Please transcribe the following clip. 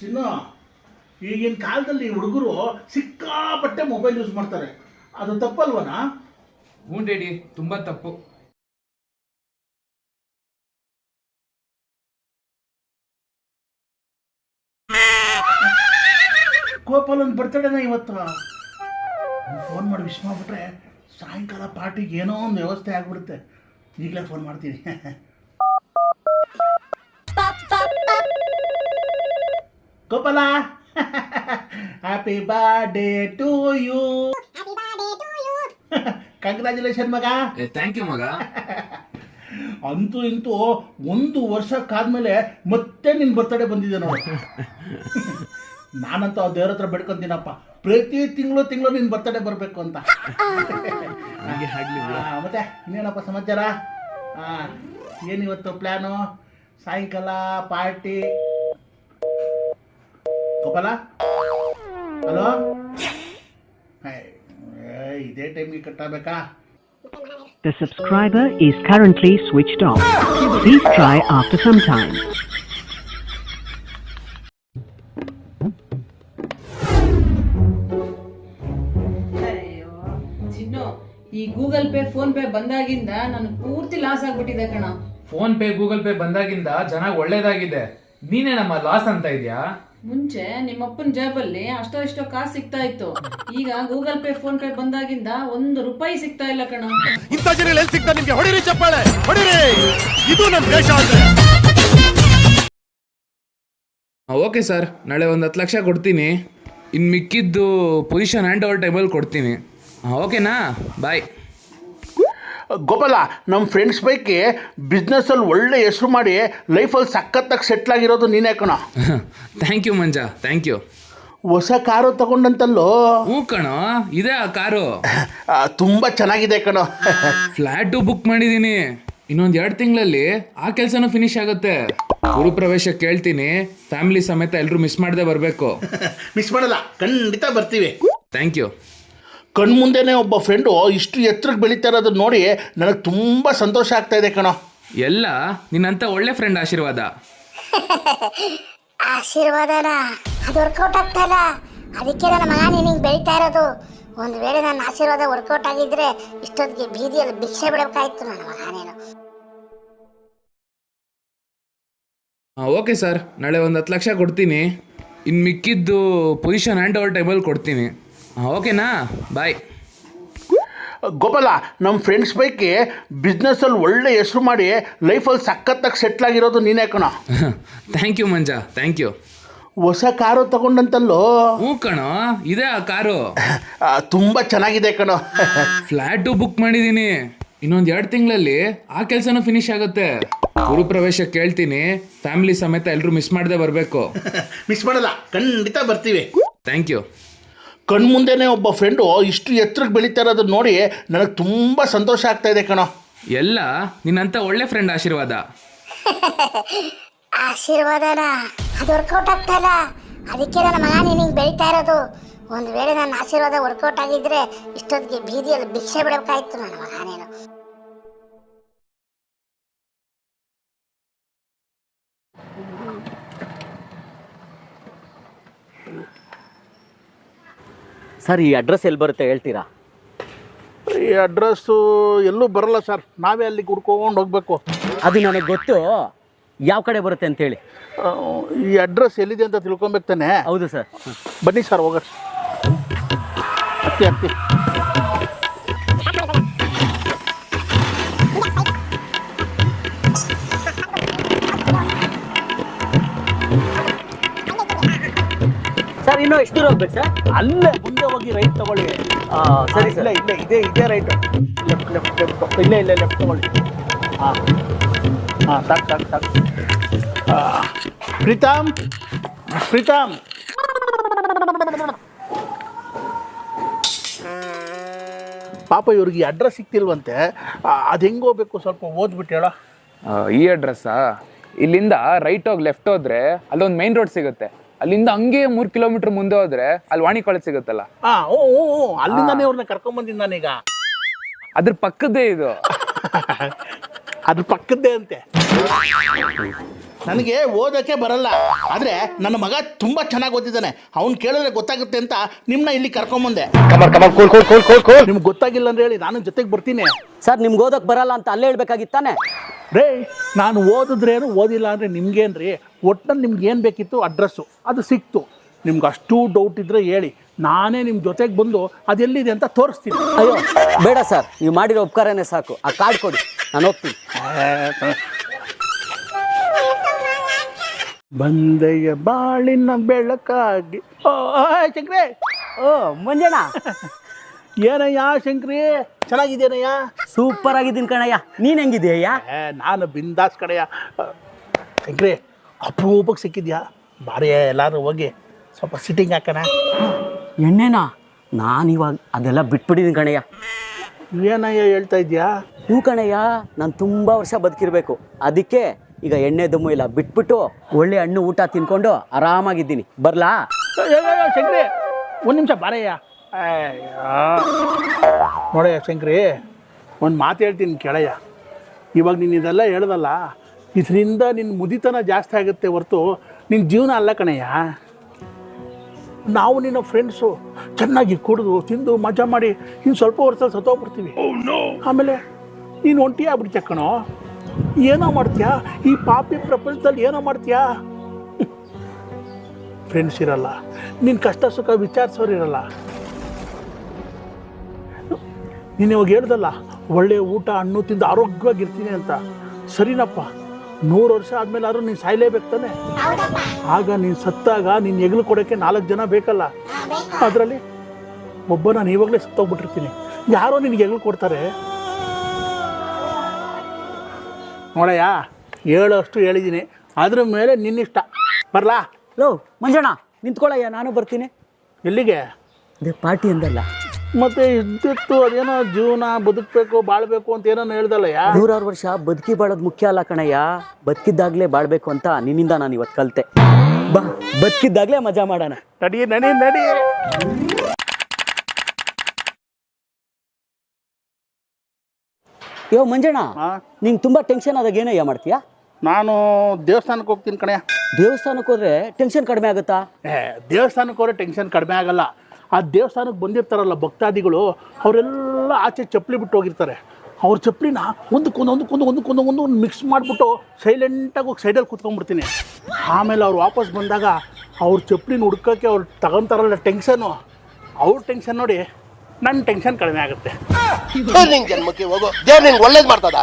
ಚಿನ್ನ, ಈಗಿನ ಕಾಲದಲ್ಲಿ ಹುಡುಗರು ಸಿಕ್ಕಾಪಟ್ಟೆ ಮೊಬೈಲ್ ಯೂಸ್ ಮಾಡ್ತಾರೆ, ಅದು ತಪ್ಪಲ್ವನಾ? ಹ್ಞೂ ಡ್ಯಾಡಿ, ತುಂಬ ತಪ್ಪು. ಗೋಪಾಲನ್ ಬರ್ತಡೇನ ಇವತ್ತು. ಫೋನ್ ಮಾಡಿ ವಿಶ್ ಮಾಡಿಬಿಟ್ರೆ ಸಾಯಂಕಾಲ ಪಾರ್ಟಿಗೆ ಏನೋ ಒಂದು ವ್ಯವಸ್ಥೆ ಆಗ್ಬಿಡುತ್ತೆ. ಈಗಲೇ ಫೋನ್ ಮಾಡ್ತೀನಿ. Gopala, happy birthday to you. Congratulation ಮಗ. ಥ್ಯಾಂಕ್ ಯು ಮಗ. ಅಂತೂ ಇಂತೂ 1 ವರ್ಷಕ್ಕಾದ್ಮೇಲೆ ಮತ್ತೆ ನಿನ್ ಬರ್ತಡೇ ಬಂದಿದೆ ನೋಡಿ. ನಾನಂತೂ ಆ ದೇವ್ರ ಹತ್ರ ಬೇಡ್ಕೊಂತೀನಪ್ಪ, ಪ್ರತಿ ತಿಂಗಳು ನಿನ್ ಬರ್ತಡೇ ಬರಬೇಕು ಅಂತ. ಮತ್ತೆ ಇನ್ನೇನಪ್ಪ ಸಮಾಚಾರ? ಏನಿವತ್ತು ಪ್ಲ್ಯಾನು? ಸಾಯಂಕಾಲ ಪಾರ್ಟಿ? ಗೋಪಾಲ, ಹಲೋ, ಇದೇ ಟೈಮ್ಗೆ ಕಟ್ಟಾಗಬೇಕಾ? The subscriber is currently switched off. Please try after some time. ಈ ಗೂಗಲ್ ಪೇ ಫೋನ್ ಪೇ ಬಂದಾಗಿಂದ ನನಗೆ ಪೂರ್ತಿ ಲಾಸ್ ಆಗ್ಬಿಟ್ಟಿದೆ ಕಣ. ಫೋನ್ ಪೇ ಗೂಗಲ್ ಪೇ ಬಂದಾಗಿಂದ ಜನ ಒಳ್ಳೇದಾಗಿದೆ, ನೀನೇ ನಮ್ಮ ಲಾಸ್ ಅಂತ ಇದ್ಯಾ? ಮುಂಚೆ ನಿಮ್ಮಪ್ಪನ ಜೇಬಲ್ಲಿ ಅಷ್ಟೋ ಇಷ್ಟೋ ಕಾಸು ಸಿಗ್ತಾ ಇತ್ತು, ಈಗ ಗೂಗಲ್ ಪೇ ಫೋನ್ ಪೇ ಬಂದಾಗಿಂದ 1 ರೂಪಾಯಿ ಸಿಗ್ತಾ ಇಲ್ಲ ಕಣ. ಇಂಥ ಜನ ಎಲ್ಲಿ ಸಿಗ್ತಾ ನಿಮ್ಗೆ? ಹೊಡಿರಿ ಚಪ್ಪಾಳೆ, ಹೊಡಿರಿ. ಇದು ನಮ್ಮ ದೇಶ ಅಂದ್ರೆ. ಓಕೆ ಸರ್, ನಾಳೆ ಒಂದು 10 ಲಕ್ಷ ಕೊಡ್ತೀನಿ, ಇನ್ನು ಮಿಕ್ಕಿದ್ದು ಪೊಸಿಷನ್ ಹ್ಯಾಂಡ್ ಓವರ್ ಟೈಮಲ್ಲಿ ಕೊಡ್ತೀನಿ. ಓಕೆನಾ? ಬಾಯ್. ಗೋಪಾಲ, ನಮ್ಮ ಫ್ರೆಂಡ್ಸ್ ಪೈಕಿ ಬಿಸ್ನೆಸ್ಸಲ್ಲಿ ಒಳ್ಳೆ ಹೆಸರು ಮಾಡಿ ಲೈಫಲ್ಲಿ ಸಖತ್ತಾಗಿ ಸೆಟ್ಲ್ ಆಗಿರೋದು ನೀನೇ ಕಣ. Thank you Manja, thank you. ಹೊಸ ಕಾರು ತಗೊಂಡಂತಲ್ಲೋ? ಹ್ಞೂ ಕಣೋ, ಇದೆ ಆ ಕಾರು. ತುಂಬ ಚೆನ್ನಾಗಿದೆ ಕಣೋ. ಫ್ಲ್ಯಾಟು ಬುಕ್ ಮಾಡಿದ್ದೀನಿ, ಇನ್ನೊಂದು 2 ತಿಂಗಳಲ್ಲಿ ಆ ಕೆಲಸನೂ ಫಿನಿಶ್ ಆಗುತ್ತೆ. ಗುರುಪ್ರವೇಶ ಕೇಳ್ತೀನಿ, ಫ್ಯಾಮಿಲಿ ಸಮೇತ ಎಲ್ಲರೂ ಮಿಸ್ ಮಾಡದೆ ಬರಬೇಕು. ಮಿಸ್ ಮಾಡಲ್ಲ, ಖಂಡಿತ ಬರ್ತೀವಿ. Thank you. ಕಣ್ಮುಂದೆನೇ ಒಬ್ಬ ಫ್ರೆಂಡು ಇಷ್ಟು ಎತ್ತರಕ್ಕೆ ಬೆಳೀತಾ ಇರೋದನ್ನ ನೋಡಿ ನನಗೆ ತುಂಬ ಸಂತೋಷ ಆಗ್ತಾ ಇದೆ ಕಣೋ. ಎಲ್ಲ ನಿನ್ನಂತ ಒಳ್ಳೆ ಫ್ರೆಂಡ್ ಆಶೀರ್ವಾದ. ಆಶೀರ್ವಾದನ ಅದು ವರ್ಕೌಟ್ ಆಗ್ತಾಯಿಲ್ಲ, ಅದಕ್ಕೆ ನನ್ನ ಮಗ ನಿನಗೆ ಬೆಳೀತಾ ಇರೋದು. ಒಂದು ವೇಳೆ ನನ್ನ ಆಶೀರ್ವಾದ ವರ್ಕೌಟ್ ಆಗಿದ್ರೆ ಇಷ್ಟೊತ್ತಿಗೆ ಬೀದಿಯಲ್ಲಿ ಭಿಕ್ಷೆ ಬಿಡಬೇಕಾಯ್ತು ನನ್ನ ಮಗ ನೀನು. ಓಕೆ ಸರ್, ನಾಳೆ ಒಂದು 10 ಲಕ್ಷ ಕೊಡ್ತೀನಿ, ಇನ್ನು ಮಿಕ್ಕಿದ್ದು ಪೊಸಿಷನ್ ಹ್ಯಾಂಡ್ ಓವರ್ ಟೈಮಲ್ಲಿ ಕೊಡ್ತೀನಿ. ಓಕೆನಾ? ಬಾಯ್. ಗೋಪಾಲ, ನಮ್ಮ ಫ್ರೆಂಡ್ಸ್ ಪೈಕಿ ಬಿಸ್ನೆಸ್ಸಲ್ಲಿ ಒಳ್ಳೆ ಹೆಸರು ಮಾಡಿ ಲೈಫಲ್ಲಿ ಸಖತ್ತಾಗಿ ಸೆಟ್ಲ್ ಆಗಿರೋದು ನೀನೇ ಕಣ. Thank you Manja, thank you. ಹೊಸ ಕಾರು ತಗೊಂಡಂತಲ್ಲೋ? ಹ್ಞೂ ಕಣೋ, ಇದೆ ಆ ಕಾರು. ತುಂಬ ಚೆನ್ನಾಗಿದೆ ಕಣೋ. ಫ್ಲ್ಯಾಟು ಬುಕ್ ಮಾಡಿದ್ದೀನಿ, ಇನ್ನೊಂದು 2 ತಿಂಗಳಲ್ಲಿ ಆ ಕೆಲಸನೂ ಫಿನಿಶ್ ಆಗುತ್ತೆ. ಗುರುಪ್ರವೇಶ ಕೇಳ್ತೀನಿ, ಫ್ಯಾಮಿಲಿ ಸಮೇತ ಎಲ್ಲರೂ ಮಿಸ್ ಮಾಡದೆ ಬರಬೇಕು. ಮಿಸ್ ಮಾಡಲ್ಲ, ಖಂಡಿತ ಬರ್ತೀವಿ. Thank you. ಕಣ್ಮುಂದೆನೇ ಒಬ್ಬ ಫ್ರೆಂಡು ಇಷ್ಟು ಎತ್ತರಕ್ಕೆ ಬೆಳೀತಾ ಇರೋದನ್ನ ನೋಡಿ ನನಗೆ ತುಂಬ ಸಂತೋಷ ಆಗ್ತಾ ಇದೆ ಕಣೋ. ಎಲ್ಲ ನಿನ್ನಂತ ಒಳ್ಳೆ ಫ್ರೆಂಡ್ ಆಶೀರ್ವಾದ. ಆಶೀರ್ವಾದನ ಅದು ವರ್ಕೌಟ್ ಆಗ್ತಾಯಿಲ್ಲ, ಅದಕ್ಕೆ ನನ್ನ ಮಗ ನಿನಗೆ ಬೆಳೀತಾ ಇರೋದು. ಒಂದು ವೇಳೆ ನನ್ನ ಆಶೀರ್ವಾದ ವರ್ಕೌಟ್ ಆಗಿದ್ರೆ ಇಷ್ಟೊತ್ತಿಗೆ ಬೀದಿಯಲ್ಲಿ ಭಿಕ್ಷೆ ಬಿಡಬೇಕಾಯ್ತು ನನ್ನ ಮಗ ನೀನು. ಸರ್, ಈ ಅಡ್ರೆಸ್ ಎಲ್ಲಿ ಬರುತ್ತೆ ಹೇಳ್ತೀರಾ? ಈ ಅಡ್ರೆಸ್ಸು ಎಲ್ಲೂ ಬರಲ್ಲ ಸರ್, ನಾವೇ ಅಲ್ಲಿಗೆ ಹುಡ್ಕೊಂಡು ಹೋಗ್ಬೇಕು. ಅದು ನನಗೆ ಗೊತ್ತು, ಯಾವ ಕಡೆ ಬರುತ್ತೆ ಅಂತೇಳಿ. ಈ ಅಡ್ರೆಸ್ ಎಲ್ಲಿದೆ ಅಂತ ತಿಳ್ಕೊಬೇಕು ತಾನೆ? ಹೌದು ಸರ್. ಬನ್ನಿ ಸರ್, ಹೋಗೋಣ. ಹತ್ತಿ. ಸರ್, ಇನ್ನೂ ಎಷ್ಟು ದೂರ ಹೋಗ್ಬೇಕು ಸರ್? ಅಲ್ಲೇ ಮುಂದೆ ಹೋಗಿ ರೈಟ್ ತಗೊಳ್ಳಿ. ಸರಿ ಸರ್. ಇದೇ ರೈಟ್. ಲೆಫ್ಟ್ ಇಲ್ಲೇ ಲೆಫ್ಟ್ ತಗೊಳ್ಳಿ. ಸಾಕು. ಪ್ರೀತಮ್, ಪಾಪ ಇವ್ರಿಗೆ ಅಡ್ರೆಸ್ ಸಿಕ್ತಿಲ್ವಂತೆ, ಅದು ಹೆಂಗೆ ಹೋಗ್ಬೇಕು ಸ್ವಲ್ಪ ಓದ್ಬಿಟ್ಟು ಹೇಳ. ಈ ಅಡ್ರೆಸ್ಸಾ? ಇಲ್ಲಿಂದ ರೈಟ್ ಹೋಗಿ ಲೆಫ್ಟ್ ಹೋದ್ರೆ ಅಲ್ಲೊಂದು ಮೈನ್ ರೋಡ್ ಸಿಗುತ್ತೆ, ಅಲ್ಲಿಂದ ಹಂಗೆ 3 ಕಿಲೋಮೀಟರ್ ಮುಂದೆ ಹೋದ್ರೆ ಅಲ್ಲಿ ವಾಣಿ ಕಾಲೇಜ್ ಸಿಗುತ್ತಲ್ಲ. ಅಲ್ಲಿಂದಾನೇ ಅವ್ರನ್ನ ಕರ್ಕೊಂಬಂದಿದ್ದು ನಾನೀಗ. ಅದ್ರ ಪಕ್ಕದ್ದೇ ಇದು. ಅದ್ರ ಪಕ್ಕದ್ದೇ ಅಂತೆ. ನನಗೆ ಓದೋಕ್ಕೆ ಬರಲ್ಲ, ಆದರೆ ನನ್ನ ಮಗ ತುಂಬ ಚೆನ್ನಾಗಿ ಓದಿದ್ದಾನೆ. ಅವ್ನು ಕೇಳಿದ್ರೆ ಗೊತ್ತಾಗುತ್ತೆ ಅಂತ ನಿಮ್ಮನ್ನ ಇಲ್ಲಿ ಕರ್ಕೊಂಬಂದೆ. ನಿಮ್ಗೆ ಗೊತ್ತಾಗಿಲ್ಲ ಅಂದ್ರೆ ಹೇಳಿ, ನಾನು ಜೊತೆಗೆ ಬರ್ತೀನಿ. ಸರ್ ನಿಮ್ಗೆ ಓದೋಕೆ ಬರಲ್ಲ ಅಂತ ಅಲ್ಲೇ ಹೇಳ್ಬೇಕಾಗಿತ್ತಾನೆ. ರೇ, ನಾನು ಓದಿದ್ರೇನು ಓದಿಲ್ಲ ಅಂದರೆ ನಿಮ್ಗೇನ್ರಿ, ಒಟ್ಟಿನಲ್ಲಿ ನಿಮ್ಗೆ ಏನು ಬೇಕಿತ್ತು ಅಡ್ರೆಸ್ಸು ಅದು ಸಿಕ್ತು. ನಿಮ್ಗೆ ಅಷ್ಟು ಡೌಟ್ ಇದ್ದರೆ ಹೇಳಿ, ನಾನೇ ನಿಮ್ಮ ಜೊತೆಗೆ ಬಂದು ಅದೆಲ್ಲಿದೆ ಅಂತ ತೋರಿಸ್ತೀನಿ. ಅಯ್ಯೋ ಬೇಡ ಸರ್, ನೀವು ಮಾಡಿರೋ ಉಪಕಾರನೇ ಸಾಕು. ಆ ಕಾರ್ಡ್ ಕೊಡಿ, ನಾನು ಹೋಗ್ತೀನಿ. ಬಂದೆಯ ಬಾಳಿನ ಬೆಳಕಾಗಿ. ಶಂಕ್ರಿ, ಓ ಮಂಜಣ್ಣ, ಏನಯ್ಯ ಶಂಕ್ರಿ, ಚೆನ್ನಾಗಿದ್ದೇನಯ್ಯ? ಸೂಪರ್ ಆಗಿದ್ದೀನಿ ಕಣಯ್ಯ. ನೀನು ಹೆಂಗಿದೆಯಯ್ಯ? ನಾನು ಬಿಂದಾಸ್ ಕಡೆಯ. ಶಂಕ್ರಿ, ಅಪರೂಪಕ್ಕೆ ಸಿಕ್ಕಿದ್ಯಾ? ಬಾರಿ, ಎಲ್ಲಾದ್ರೂ ಹೋಗಿ ಸ್ವಲ್ಪ ಸಿಟ್ಟಿಂಗ್ ಹಾಕೋಣ. ಎಣ್ಣೆನಾ? ನಾನು ಇವಾಗ ಅದೆಲ್ಲ ಬಿಟ್ಬಿಟ್ಟಿದ್ದೀನಿ ಕಣಯ್ಯ. ಏನಯ್ಯ ಹೇಳ್ತಾ ಇದ್ಯಾ? ಹ್ಞೂ ಕಣಯ್ಯ, ನಾನು ತುಂಬ ವರ್ಷ ಬದುಕಿರಬೇಕು. ಅದಕ್ಕೆ ಈಗ ಎಣ್ಣೆ ದಮ್ಮು ಇಲ್ಲ, ಬಿಟ್ಬಿಟ್ಟು ಒಳ್ಳೆ ಹಣ್ಣು ಊಟ ತಿನ್ಕೊಂಡು ಆರಾಮಾಗಿದ್ದೀನಿ. ಬರ್ಲಾ? ಶಂಕ್ರಿ, ಒಂದು ನಿಮಿಷ ಬಾರಯ್ಯ. ನೋಡಯ್ಯ ಶಂಕ್ರಿ, ಒಂದು ಮಾತು ಹೇಳ್ತೀನಿ ಕೇಳಯ್ಯ. ಇವಾಗ ನೀನು ಇದೆಲ್ಲ ಹೇಳ್ದಲ್ಲ, ಇದರಿಂದ ನಿನ್ನ ಮುದಿತನ ಜಾಸ್ತಿ ಆಗುತ್ತೆ ಹೊರತು ನಿನ್ನ ಜೀವನ ಅಲ್ಲ ಕಣಯ್ಯ. ನಾವು ನಿನ್ನ ಫ್ರೆಂಡ್ಸು ಚೆನ್ನಾಗಿ ಕುಡಿದು ತಿಂದು ಮಜಾ ಮಾಡಿ ಇನ್ನು ಸ್ವಲ್ಪ ವರ್ಷ ಸತ್ತೋಗ್ಬಿಡ್ತೀವಿ. ಆಮೇಲೆ ನೀನು ಒಂಟಿ ಆಗ್ಬಿಡ್ತೀಯ ಕಣೋ. ಏನೋ ಮಾಡ್ತೀಯಾ ಈ ಪಾಪಿ ಪ್ರಪಂಚದಲ್ಲಿ, ಏನೋ ಮಾಡ್ತೀಯಾ? ಫ್ರೆಂಡ್ಸ್ ಇರಲ್ಲ, ನಿನ್ನ ಕಷ್ಟ ಸುಖ ವಿಚಾರಿಸೋರು ಇರಲ್ಲ. ನೀನು ಇವಾಗ ಹೇಳ್ದಲ್ಲ, ಒಳ್ಳೆಯ ಊಟ ಹಣ್ಣು ತಿಂದು ಆರೋಗ್ಯವಾಗಿರ್ತೀನಿ ಅಂತ. ಸರಿನಪ್ಪ, 100 ವರ್ಷ ಆದಮೇಲಾದ್ರೂ ನೀನು ಸಾಯ್ಲೇಬೇಕು ತಾನೆ. ಆಗ ನೀನು ಸತ್ತಾಗ ನೀನು ಹೆಗಲು ಕೊಡೋಕ್ಕೆ 4 ಜನ ಬೇಕಲ್ಲ. ಅದರಲ್ಲಿ ಒಬ್ಬ ನಾನು ಇವಾಗಲೇ ಸತ್ತೋಗ್ಬಿಟ್ಟಿರ್ತೀನಿ, ಯಾರೋ ನಿನಗೆ ಹೆಗಲು ಕೊಡ್ತಾರೆ? ನೋಡಯ್ಯ, ಹೇಳೋಷ್ಟು ಹೇಳಿದ್ದೀನಿ, ಅದ್ರ ಮೇಲೆ ನಿನ್ನಿಷ್ಟ. ಬರಲಾ? ಲೋ ಮಂಜಣ್ಣ, ನಿಂತ್ಕೊಳ್ಳಯ್ಯ, ನಾನು ಬರ್ತೀನಿ. ಎಲ್ಲಿಗೆ? ಅದೇ ಪಾರ್ಟಿ ಅಂದಲ್ಲ. ಮತ್ತೆ ಇದ್ದಿತ್ತು ಅದೇನೋ ಜೀವನ ಬದುಕಬೇಕು ಬಾಳ್ಬೇಕು ಅಂತ ಏನೋ ಹೇಳ್ದಲ್ಲಯ್ಯ. 100 ವರ್ಷ ಬದುಕಿ ಬಾಳೋದು ಮುಖ್ಯ ಅಲ್ಲ ಕಣಯ್ಯ, ಬದುಕಿದ್ದಾಗಲೇ ಬಾಳ್ಬೇಕು ಅಂತ ನಿನ್ನಿಂದ ನಾನು ಇವತ್ತು ಕಲಿತೆ. ಬಾ, ಬದುಕಿದ್ದಾಗಲೇ ಮಜಾ ಮಾಡೋಣ. ನಡಿ ನಡಿ ನಡಿ. ಯೋ ಮಂಜಣ್ಣ, ನಿಂಗೆ ತುಂಬ ಟೆನ್ಷನ್ ಆದಾಗ ಏನಯ್ಯ ಮಾಡ್ತೀಯಾ? ನಾನು ದೇವಸ್ಥಾನಕ್ಕೆ ಹೋಗ್ತೀನಿ ಕಣಯ್ಯ. ದೇವಸ್ಥಾನಕ್ಕೆ ಹೋದ್ರೆ ಟೆನ್ಷನ್ ಕಡಿಮೆ ಆಗುತ್ತಾ? ದೇವಸ್ಥಾನಕ್ಕೆ ಹೋದ್ರೆ ಟೆನ್ಷನ್ ಕಡಿಮೆ ಆಗಲ್ಲ. ಆ ದೇವಸ್ಥಾನಕ್ಕೆ ಬಂದಿರ್ತಾರಲ್ಲ ಭಕ್ತಾದಿಗಳು, ಅವರೆಲ್ಲ ಆಚೆ ಚಪ್ಪಲಿ ಬಿಟ್ಟು ಹೋಗಿರ್ತಾರೆ. ಅವ್ರ ಚಪ್ಪಲಿನ ಒಂದಕ್ಕೊಂದು ಮಿಕ್ಸ್ ಮಾಡಿಬಿಟ್ಟು ಸೈಲೆಂಟಾಗಿ ಹೋಗಿ ಸೈಡಲ್ಲಿ ಕೂತ್ಕೊಂಡ್ಬಿಡ್ತೀನಿ. ಆಮೇಲೆ ಅವ್ರು ವಾಪಸ್ ಬಂದಾಗ ಅವ್ರ ಚಪ್ಪಲಿನ ಹುಡ್ಕೋಕ್ಕೆ ಅವ್ರು ತಗೊಂತಾರಲ್ಲ ಟೆನ್ಷನ್ನು, ಅವ್ರ ಟೆನ್ಷನ್ ನೋಡಿ ನನ್ನ ಟೆನ್ಷನ್ ಕಡಿಮೆ ಆಗುತ್ತೆ. ನಿಂಗೆ ಜನ್ಮಕ್ಕೆ ಹೋಗೋ ದೇವ್ರು ನಿಂಗೆ ಒಳ್ಳೇದು ಮಾಡ್ತದ.